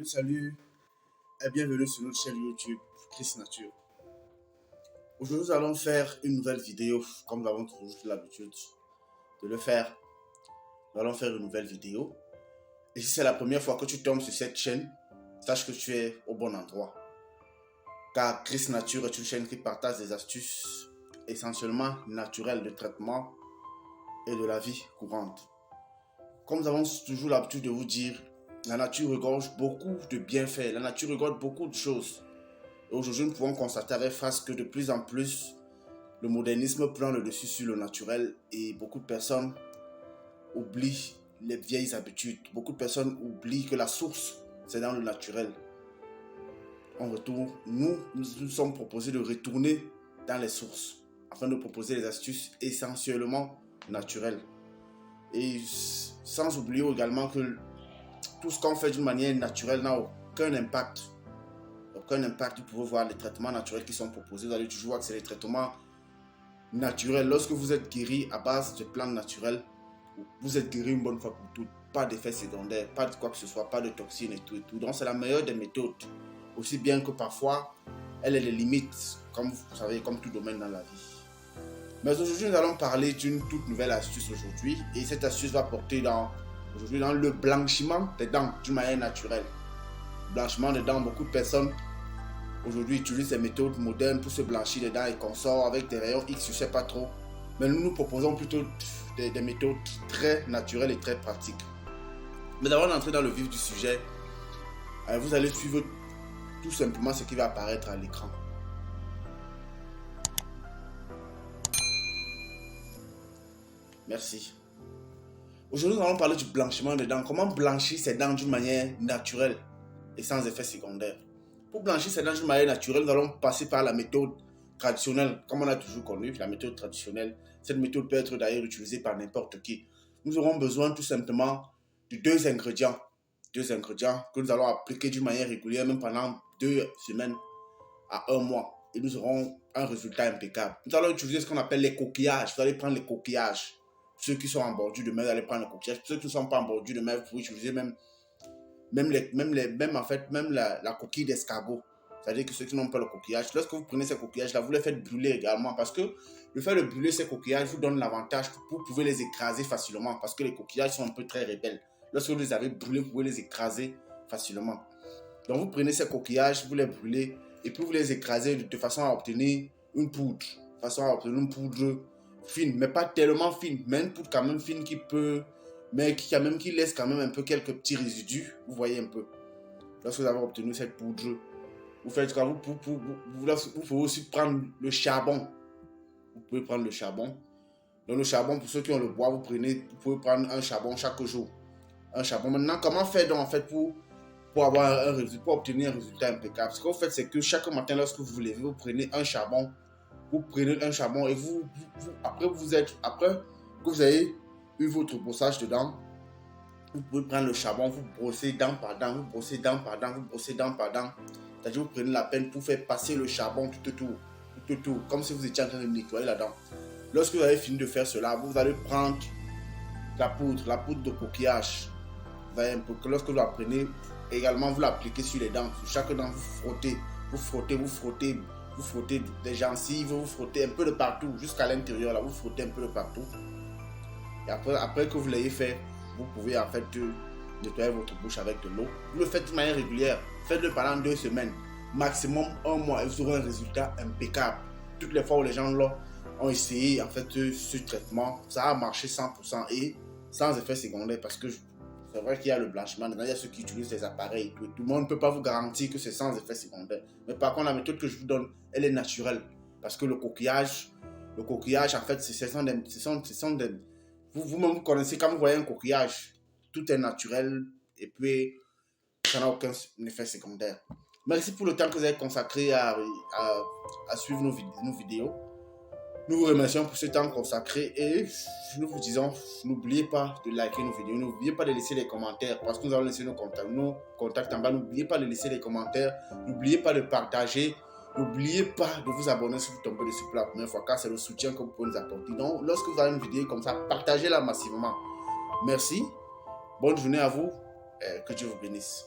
Salut et bienvenue sur notre chaîne YouTube Chris Nature. Aujourd'hui, nous allons faire une nouvelle vidéo, comme nous avons toujours l'habitude de le faire. Nous allons faire une nouvelle vidéo. Et si c'est la première fois que tu tombes sur cette chaîne, sache que tu es au bon endroit. Car Chris Nature est une chaîne qui partage des astuces essentiellement naturelles de traitement et de la vie courante. Comme nous avons toujours l'habitude de vous dire, la nature regorge beaucoup de bienfaits, la nature regorge beaucoup de choses. Et aujourd'hui, nous pouvons constater avec face que de plus en plus, le modernisme prend le dessus sur le naturel et beaucoup de personnes oublient les vieilles habitudes. Beaucoup de personnes oublient que la source, c'est dans le naturel. Nous sommes proposés de retourner dans les sources afin de proposer des astuces essentiellement naturelles. Et sans oublier également que tout ce qu'on fait d'une manière naturelle n'a aucun impact. Vous pouvez voir les traitements naturels qui sont proposés. Vous allez toujours voir que c'est les traitements naturels. Lorsque vous êtes guéri à base de plantes naturelles, vous êtes guéri une bonne fois pour toutes. Pas d'effets secondaires, pas de quoi que ce soit, pas de toxines et tout. Donc c'est la meilleure des méthodes. Aussi bien que parfois, elle a des limites, comme vous savez, comme tout domaine dans la vie. Mais aujourd'hui, nous allons parler d'une toute nouvelle astuce aujourd'hui. Et cette astuce va porter aujourd'hui dans le blanchiment des dents d'une manière naturelle. Blanchiment des dents, beaucoup de personnes aujourd'hui utilisent ces méthodes modernes pour se blanchir les dents et consorts avec des rayons X, je ne sais pas trop. Mais nous proposons plutôt des méthodes très naturelles et très pratiques. Mais avant d'entrer dans le vif du sujet, vous allez suivre tout simplement ce qui va apparaître à l'écran. Merci. Aujourd'hui, nous allons parler du blanchiment des dents. Comment blanchir ses dents d'une manière naturelle et sans effet secondaire. Pour blanchir ses dents d'une manière naturelle, nous allons passer par la méthode traditionnelle, comme on a toujours connu, la méthode traditionnelle. Cette méthode peut être d'ailleurs utilisée par n'importe qui. Nous aurons besoin tout simplement de deux ingrédients que nous allons appliquer d'une manière régulière, même pendant 2 semaines à 1 mois. Et nous aurons un résultat impeccable. Nous allons utiliser ce qu'on appelle les coquillages. Vous allez prendre les coquillages. Ceux qui sont en bordure de mer, vous allez prendre les coquillages. Ceux qui ne sont pas en bordure de mer, vous pouvez utiliser même la coquille d'escargot. C'est-à-dire que ceux qui n'ont pas le coquillage, lorsque vous prenez ces coquillages-là, vous les faites brûler également. Parce que le fait de brûler ces coquillages vous donne l'avantage que vous pouvez les écraser facilement. Parce que les coquillages sont un peu très rebelles. Lorsque vous les avez brûlés, vous pouvez les écraser facilement. Donc vous prenez ces coquillages, vous les brûlez et puis vous les écrasez de façon à obtenir une poudre. De façon à obtenir une poudre fine, mais pas tellement fine, mais une poudre quand même fine qui laisse quand même un peu quelques petits résidus. Vous voyez un peu. Lorsque vous avez obtenu cette poudre, vous pouvez aussi prendre le charbon. Vous pouvez prendre le charbon. Donc le charbon, pour ceux qui ont le bois, vous pouvez prendre un charbon chaque jour. Un charbon. Maintenant, comment faire donc en fait pour obtenir un résultat impeccable? Ce que vous faites, c'est que chaque matin, lorsque vous vous levez, vous prenez un charbon. Et après que vous avez eu votre brossage de dents, vous pouvez prendre le charbon, vous brossez dent par dent, C'est-à-dire vous prenez la peine pour faire passer le charbon tout autour, comme si vous étiez en train de nettoyer la dent. Lorsque vous avez fini de faire cela, vous allez prendre la poudre de coquillage. Vous voyez un peu que lorsque vous la prenez, également vous l'appliquez sur les dents. Sur chaque dent, vous frottez des gencives, vous frottez un peu de partout, jusqu'à l'intérieur, là, vous frottez un peu de partout. Et après que vous l'ayez fait, vous pouvez en fait nettoyer votre bouche avec de l'eau. Vous le faites de manière régulière. Faites-le pendant 2 semaines, maximum 1 mois, et vous aurez un résultat impeccable. Toutes les fois où les gens ont essayé en fait ce traitement, ça a marché 100% et sans effet secondaire, parce que c'est vrai qu'il y a le blanchiment, il y a ceux qui utilisent des appareils et tout. Tout le monde ne peut pas vous garantir que c'est sans effet secondaire. Mais par contre, la méthode que je vous donne, elle est naturelle. Parce que le coquillage en fait, vous-même vous connaissez, quand vous voyez un coquillage, tout est naturel et puis ça n'a aucun effet secondaire. Merci pour le temps que vous avez consacré à suivre nos vidéos. Nous vous remercions pour ce temps consacré et nous vous disons, n'oubliez pas de liker nos vidéos, n'oubliez pas de laisser les commentaires parce que nous allons laisser nos contacts en bas. N'oubliez pas de laisser les commentaires, n'oubliez pas de partager, n'oubliez pas de vous abonner si vous tombez dessus pour la première fois car c'est le soutien que vous pouvez nous apporter. Donc, lorsque vous avez une vidéo comme ça, partagez-la massivement. Merci, bonne journée à vous et que Dieu vous bénisse.